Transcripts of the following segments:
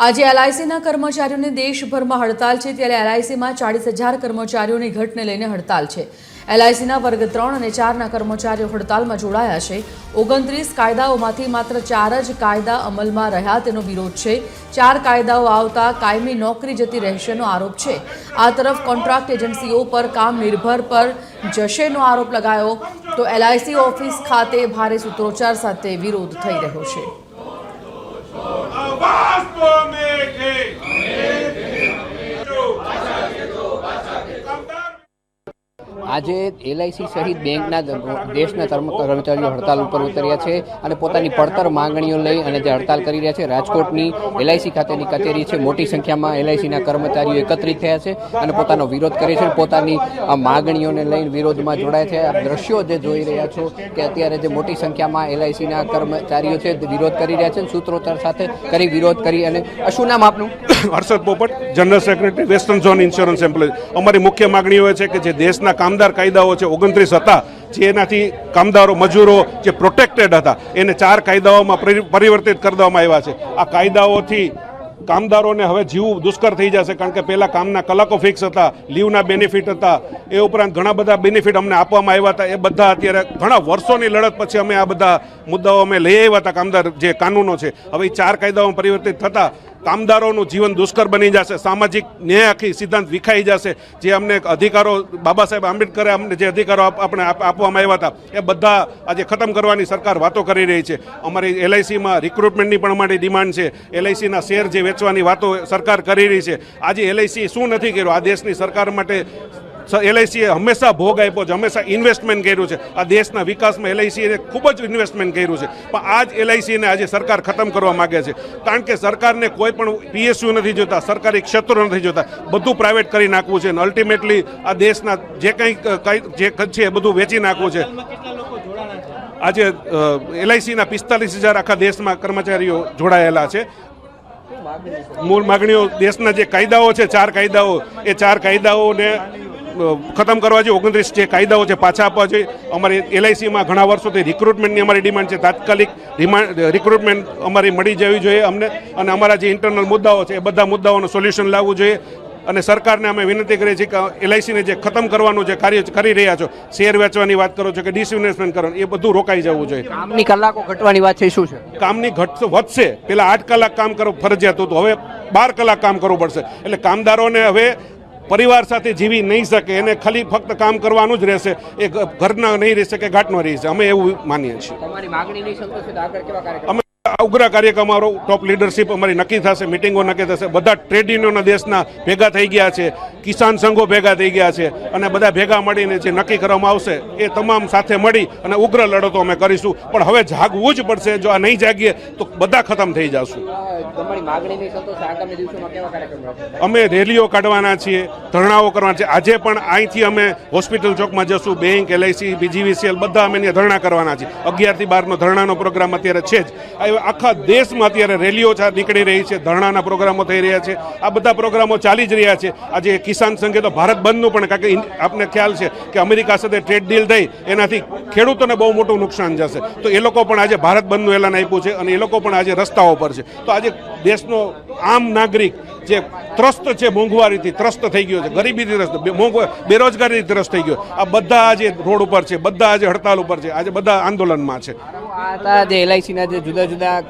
આજે એલઆઈસીના કર્મચારીઓની દેશભરમાં હડતાલ છે, ત્યારે એલઆઈસીમાં 40,000 કર્મચારીઓની ઘટને લઈને હડતાલ છે। એલઆઈસીના વર્ગ 3 અને 4ના કર્મચારીઓ હડતાલમાં જોડાયા છે। 29 કાયદાઓમાંથી માત્ર 4 જ કાયદા અમલમાં રહ્યા તેનો વિરોધ છે। 4 કાયદાઓ આવતા કાયમી નોકરી જતી રહેશેનો આરોપ છે। આ તરફ કોન્ટ્રાક્ટ એજન્સીઓ પર કામ નિર્ભર પર જશેનો આરોપ લગાયો તો એલઆઈસી ઓફિસ ખાતે ભારે સૂત્રોચ્ચાર સાથે વિરોધ થઈ રહ્યો છે। આજે એલઆઈસી સહિત બેંકના દેશના કર્મચારીઓ હડતાલ ઉપર ઉતર્યા છે અને પોતાની પડતર માંગણીઓ લઈ અને જે હડતાલ કરી રહ્યા છે। રાજકોટની એલઆઈસી ખાતેની કચેરી છે, મોટી સંખ્યામાં એલઆઈસીના કર્મચારીઓ એકત્રિત થયા છે અને પોતાનો વિરોધ કરે છે। પોતાની માંગણીઓને લઈને વિરોધમાં જોડાય છે। આ દ્રશ્યો જે જોઈ રહ્યા છો કે અત્યારે જે મોટી સંખ્યામાં એલઆઈસીના કર્મચારીઓ છે વિરોધ કરી રહ્યા છે, સૂત્રોચ્ચાર સાથે કરી વિરોધ કરી। અને શું નામ આપનું? Harshad Popat, general secretary, western zone insurance employ. અમારી મુખ્ય માગણીઓ છે કે જે દેશના કામદાર કાયદાઓ છે 29 હતા, જેનાથી કામદારો મજૂરો જે પ્રોટેક્ટેડ હતા એને 4 કાયદાઓમાં પરિવર્તિત કરી દેવામાં આવ્યા છે। આ કાયદાઓથી કામદારોને હવે જીવવું દુષ્કર થઈ જશે, કારણ કે પહેલાં કામના કલાકો ફિક્સ હતા, લીવના બેનિફિટ હતા, એ ઉપરાંત ઘણા બધા બેનિફિટ અમને આપવામાં આવ્યા હતા। એ બધા અત્યારે ઘણા વર્ષોની લડત પછી અમે આ બધા મુદ્દાઓ અમે લઈ આવ્યા હતા। કામદાર જે કાનૂનો છે હવે 4 કાયદાઓમાં પરિવર્તિત થતાં કામદારોનું જીવન દુષ્કર બની જશે, સામાજિક ન્યાય આખી સિદ્ધાંત વિખાઈ જશે। જે અમને અધિકારો બાબા સાહેબ આંબેડકરે અમને જે અધિકારો આપણે આપવામાં આવ્યા હતા એ બધા આજે ખતમ કરવાની સરકાર વાતો કરી રહી છે। અમારી એલઆઈસીમાં રિક્રુટમેન્ટની પણ અમારી ડિમાન્ડ છે। એલઆઈસીના શેર જે વેચવાની વાતો સરકાર કરી રહી છે। આજે એલઆઈસી શું નથી કર્યું આ દેશની સરકાર માટે? એલઆઈસીએ હંમેશા ભોગ આપ્યો છે, હંમેશા ઇન્વેસ્ટમેન્ટ કર્યું છે। આ દેશના વિકાસમાં એલઆઈસીએ ખૂબ જ ઇન્વેસ્ટમેન્ટ કર્યું છે, પણ આ જ એલઆઈસીને આજે સરકાર ખતમ કરવા માગે છે, કારણ કે સરકારને કોઈ પણ પીએસયુ નથી જોતા, સરકારી ક્ષેત્રો નથી જોતા, બધું પ્રાઇવેટ કરી નાખવું છે અને અલ્ટિમેટલી આ દેશના જે કંઈ છે એ બધું વેચી નાખવું છે। આજે એલઆઈસીના 45,000 આખા દેશમાં કર્મચારીઓ જોડાયેલા છે। મૂળ માગણીઓ દેશના જે કાયદાઓ છે 4 કાયદાઓ, એ 4 કાયદાઓને ખતમ કરવા જોઈએ। 29 જે કાયદાઓ છે પાછા આપવા જોઈએ। અમારી એલઆઈસીમાં ઘણા વર્ષોથી રિક્રુટમેન્ટની અમારી ડિમાન્ડ છે, તાત્કાલિક રિક્રુટમેન્ટ અમારી મળી જવી જોઈએ અમને, અને અમારા જે ઇન્ટરનલ મુદ્દાઓ છે એ બધા મુદ્દાઓનું સોલ્યુશન લાવવું જોઈએ। અને સરકારને અમે વિનંતી કરીએ છીએ કે એલઆઈસીને જે ખતમ કરવાનું જે કાર્ય કરી રહ્યા છો, શેર વેચવાની વાત કરો છો કે ડિસઇન્વેસ્ટમેન્ટ કરવાનું, એ બધું રોકાઈ જવું જોઈએ। કામની કલાકો ઘટવાની વાત છે, શું છે? કામની ઘટ વધશે, પેલા 8 કલાક કામ કરવું ફરજિયાત હતું, હવે 12 કલાક કામ કરવું પડશે। એટલે કામદારોને હવે પરિવાર સાથે જીવી નહીં શકે, એને ખાલી ફક્ત કામ કરવાનું જ રહેશે, એ ઘરના નહીં રહેશે કે ઘાટનો રહેશે। અમે એવું માનીએ છીએ। તમારી માંગણી નહીં સંતોષે તો આગળ કેવા કાર્યક્રમ? ઉગ્ર કાર્યક્રમ અમારો ટોપ લીડરશીપ અમારી નક્કી થશે, મિટિંગો નક્કી થશે। બધા ટ્રેડ યુનિયનો દેશના ભેગા થઈ ગયા છે, કિસાન સંઘો ભેગા થઈ ગયા છે, અને બધા ભેગા મળીને જે નક્કી કરવામાં આવશે એ તમામ સાથે મળી અને ઉગ્ર લડતો અમે કરીશું। પણ હવે જાગવું જ પડશે, જો આ નહીં જાગીએ તો બધા ખતમ થઈ જશું। તમારી માંગણી નહીં સંતોષે આગામી દિવસોમાં કેવા કાર્યક્રમ? અમે રેલીઓ કાઢવાના છીએ, ધરણાઓ કરવાના છે। આજે પણ અહીંથી અમે હોસ્પિટલ ચોકમાં જશું, બેંક, એલઆઈસી, બીજીવીસીએલ બધા અમે ત્યાં ધરણા કરવાના છીએ। 11 થી 12નો ધરણાનો પ્રોગ્રામ અત્યારે છે જ। આખા દેશમાં અત્યારે રેલીઓ નીકળી રહી છે, ધરણાના પ્રોગ્રામો થઈ રહ્યા છે, આ બધા પ્રોગ્રામો ચાલી જ રહ્યા છે। આજે કિસાન સંઘે તો ભારત બંધનું પણ, કારણ કે આપને ખ્યાલ છે કે અમેરિકા સાથે ટ્રેડ ડીલ થઈ એનાથી ખેડૂતોને બહુ મોટું નુકસાન જશે, તો એ લોકો પણ આજે ભારત બંધનું એલાન આપ્યું છે અને એ લોકો પણ આજે રસ્તાઓ પર છે। તો આજે દેશનો આમ નાગરિક જે ત્રસ્ત છે, મોંઘવારીથી ત્રસ્ત થઈ ગયો છે, ગરીબીથી ત્રસ્ત, બેરોજગારીથી ત્રસ્ત થઈ ગયો, આ બધા આજે રોડ ઉપર છે, બધા આજે હડતાલ ઉપર છે, આજે બધા આંદોલનમાં છે। આ હતા જે એલઆઈસીના જે જુદા જુદા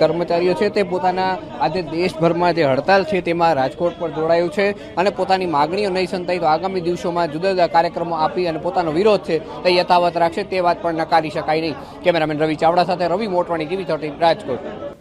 કર્મચારીઓ છે તે પોતાના આજે દેશભરમાં જે હડતાલ છે તેમાં રાજકોટ પર જોડાયું છે અને પોતાની માગણીઓ નહીં સંતાય તો આગામી દિવસોમાં જુદા જુદા કાર્યક્રમો આપી અને પોતાનો વિરોધ છે તે યથાવત રાખશે, તે વાત પણ નકારી શકાય નહીં। કેમેરામેન રવિ ચાવડા સાથે રવિ મોટવાણી, TV13 રાજકોટ।